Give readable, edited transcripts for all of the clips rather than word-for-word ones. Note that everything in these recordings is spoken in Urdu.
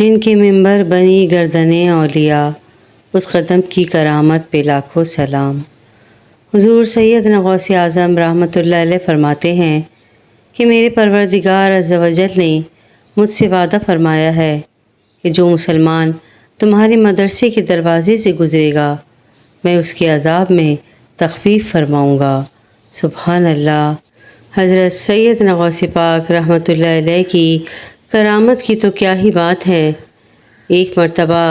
جن کے منبر بنی گردنیں اولیاء، اس قدم کی کرامت پہ لاکھوں سلام۔ حضور سیدنا غوث اعظم رحمۃ اللہ علیہ فرماتے ہیں کہ میرے پروردگار عز و جل نے مجھ سے وعدہ فرمایا ہے کہ جو مسلمان تمہارے مدرسے کے دروازے سے گزرے گا میں اس کے عذاب میں تخفیف فرماؤں گا۔ سبحان اللہ۔ حضرت سیدنا غوث پاک رحمۃ اللہ علیہ کی کرامت کی تو کیا ہی بات ہے۔ ایک مرتبہ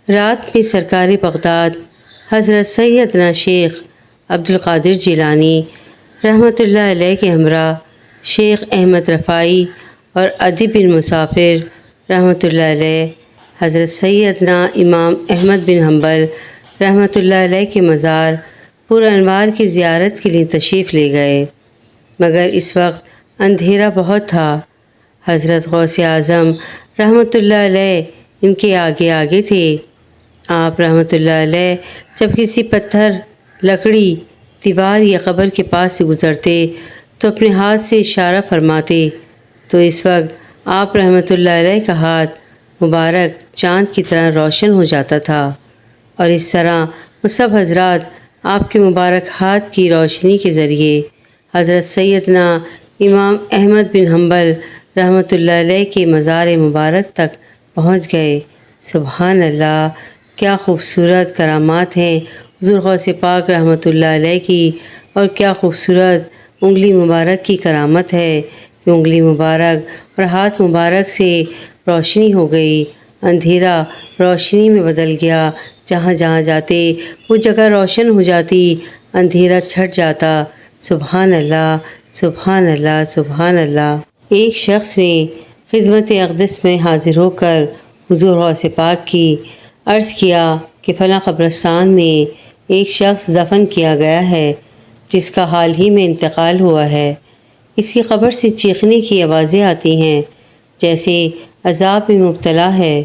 رات میں سرکار بغداد حضرت سیدنا شیخ عبد القادر جیلانی رحمۃ اللہ علیہ کے ہمراہ شیخ احمد رفاعی اور ادی بن مسافر رحمۃ اللہ علیہ حضرت سیدنا امام احمد بن حنبل رحمۃ اللہ علیہ کے مزار پر انوار کی زیارت کے لیے تشریف لے گئے، مگر اس وقت اندھیرا بہت تھا۔ حضرت غوث اعظم رحمۃ اللہ علیہ ان کے آگے آگے تھے۔ آپ رحمۃ اللہ علیہ جب کسی پتھر، لکڑی، دیوار یا قبر کے پاس سے گزرتے تو اپنے ہاتھ سے اشارہ فرماتے تو اس وقت آپ رحمۃ اللہ علیہ کا ہاتھ مبارک چاند کی طرح روشن ہو جاتا تھا، اور اس طرح وہ سب حضرات آپ کے مبارک ہاتھ کی روشنی کے ذریعے حضرت سیدنا امام احمد بن حنبل رحمۃ اللہ علیہ کے مزار مبارک تک پہنچ گئے۔ سبحان اللہ، کیا خوبصورت کرامات ہیں حضور غوث پاک رحمۃ اللہ علیہ کی، اور کیا خوبصورت انگلی مبارک کی کرامت ہے کہ انگلی مبارک اور ہاتھ مبارک سے روشنی ہو گئی، اندھیرا روشنی میں بدل گیا، جہاں جہاں جاتے وہ جگہ روشن ہو جاتی، اندھیرا چھٹ جاتا۔ سبحان اللہ، سبحان اللہ، سبحان اللہ۔ ایک شخص نے خدمت اقدس میں حاضر ہو کر حضور غوث پاک کی عرض کیا کہ فلاں قبرستان میں ایک شخص دفن کیا گیا ہے جس کا حال ہی میں انتقال ہوا ہے۔ اس کی قبر سے چیخنے کی آوازیں آتی ہیں جیسے عذاب میں مبتلا ہے۔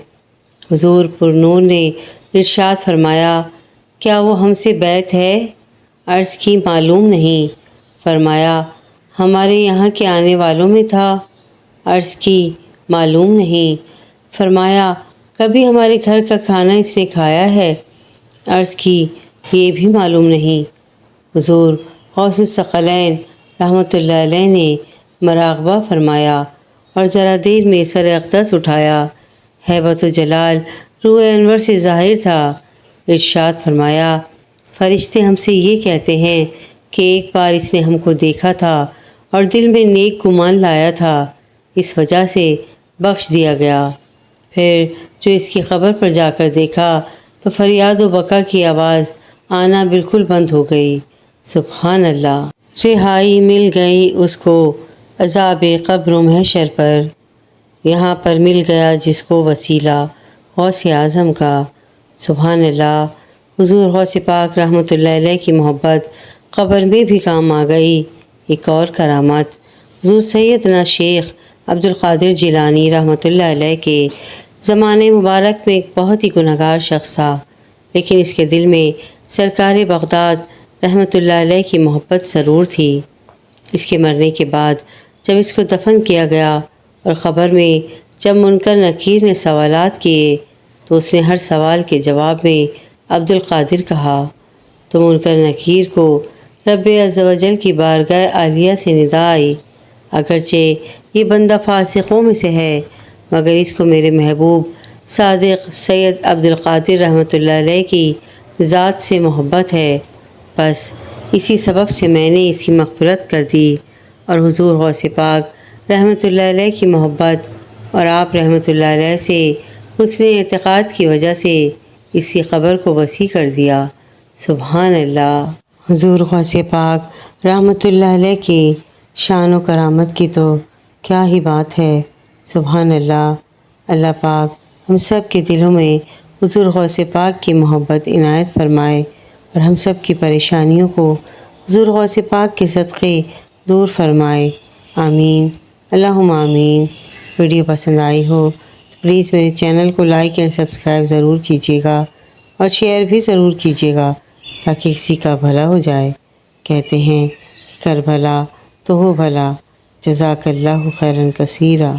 حضور پر نور نے ارشاد فرمایا، کیا وہ ہم سے بیعت ہے؟ عرض کی معلوم نہیں۔ فرمایا ہمارے یہاں کے آنے والوں میں تھا؟ عرض کی معلوم نہیں۔ فرمایا کبھی ہمارے گھر کا کھانا اس نے کھایا ہے؟ عرض کی یہ بھی معلوم نہیں۔ حضور غوث الثقلین رحمۃ اللہ علیہ نے مراقبہ فرمایا اور ذرا دیر میں سر اقدس اٹھایا، ہیبت و جلال روح انور سے ظاہر تھا۔ ارشاد فرمایا فرشتے ہم سے یہ کہتے ہیں کہ ایک بار اس نے ہم کو دیکھا تھا اور دل میں نیک گمان لایا تھا، اس وجہ سے بخش دیا گیا۔ پھر جو اس کی قبر پر جا کر دیکھا تو فریاد و بکا کی آواز آنا بالکل بند ہو گئی۔ سبحان اللہ۔ رہائی مل گئی اس کو عذاب قبر و محشر پر، یہاں پر مل گیا جس کو وسیلہ غوث اعظم کا۔ سبحان اللہ۔ حضور غوث پاک رحمۃ اللہ علیہ کی محبت قبر میں بھی کام آ گئی۔ ایک اور کرامت، حضور سیدنا شیخ عبد القادر جیلانی رحمۃ اللہ علیہ کے زمانے مبارک میں ایک بہت ہی گنہگار شخص تھا، لیکن اس کے دل میں سرکار بغداد رحمۃ اللہ علیہ کی محبت ضرور تھی۔ اس کے مرنے کے بعد جب اس کو دفن کیا گیا اور قبر میں جب منکر نکیر نے سوالات کیے تو اس نے ہر سوال کے جواب میں عبد القادر کہا، تو منکر نکیر کو رب عز و جل کی بارگاہ عالیہ سے ندا آئی، اگرچہ یہ بندہ فاسقوں میں سے ہے مگر اس کو میرے محبوب صادق سید عبد القادر رحمۃ اللہ علیہ کی ذات سے محبت ہے، بس اسی سبب سے میں نے اس کی مغفرت کر دی۔ اور حضور غوث پاک رحمۃ اللہ علیہ کی محبت اور آپ رحمۃ اللہ علیہ سے حسن اعتقاد کی وجہ سے اس کی قبر کو وسیع کر دیا۔ سبحان اللہ۔ حضور غوث پاک رحمۃ اللہ علیہ کی شان و کرامت کی تو کیا ہی بات ہے۔ سبحان اللہ۔ اللہ پاک ہم سب کے دلوں میں حضور غوث پاک کی محبت عنایت فرمائے اور ہم سب کی پریشانیوں کو حضور غوث پاک کے صدقے دور فرمائے، آمین، اللہم آمین۔ ویڈیو پسند آئی ہو تو پلیز میرے چینل کو لائک اینڈ سبسکرائب ضرور کیجیے گا اور شیئر بھی ضرور کیجیے گا تاکہ کسی کا بھلا ہو جائے۔ کہتے ہیں کہ کر بھلا تو ہو بھلا، جزاک اللہ خیرا کثیرا۔